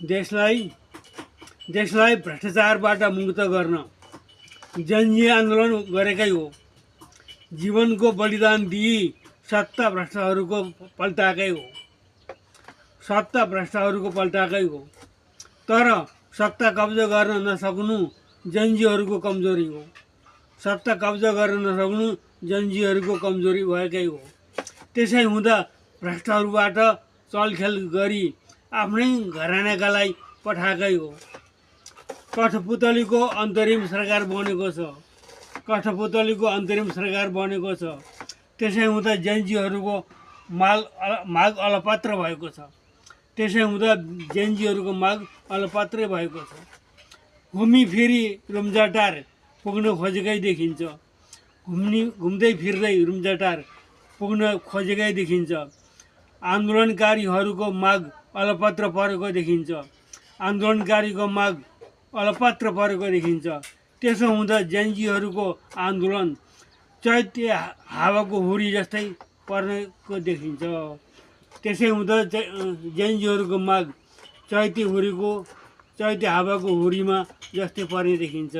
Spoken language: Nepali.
देशलाई देशलाई भ्रष्टाचारबाट मुक्त गर्न जनजीय आन्दोलन गरेकै हो। जीवनको बलिदान दिई सत्ता भ्रष्टहरूको पल्टाएकै हो। तर सत्ता कब्जा गर्न नसक्नु जनजीहरूको कमजोरी हो। कमजोरी भएकै हो। त्यसै हुँदा भ्रष्टहरूबाट चलखेल गरी आफ्नै घरानाकालाई पठाएकै हो। कठपुतलीको अन्तरिम सरकार बनेको छ। त्यसै हुँदा जेन्जीहरूको माग अलपत्र भएको छ। घुमी फेरि रुम्जाटार पुग्न खोजेकै देखिन्छ। आन्दोलनकारीहरूको माग अलपत्र परेको देखिन्छ। त्यसो हुँदा जेन्जीहरूको आन्दोलन चैत्य हावाको हुरी जस्तै पर्नेको देखिन्छ। त्यसै हुँदा जेन्जीहरूको माग चैत्य हावाको हुरीमा जस्तै पर्ने देखिन्छ।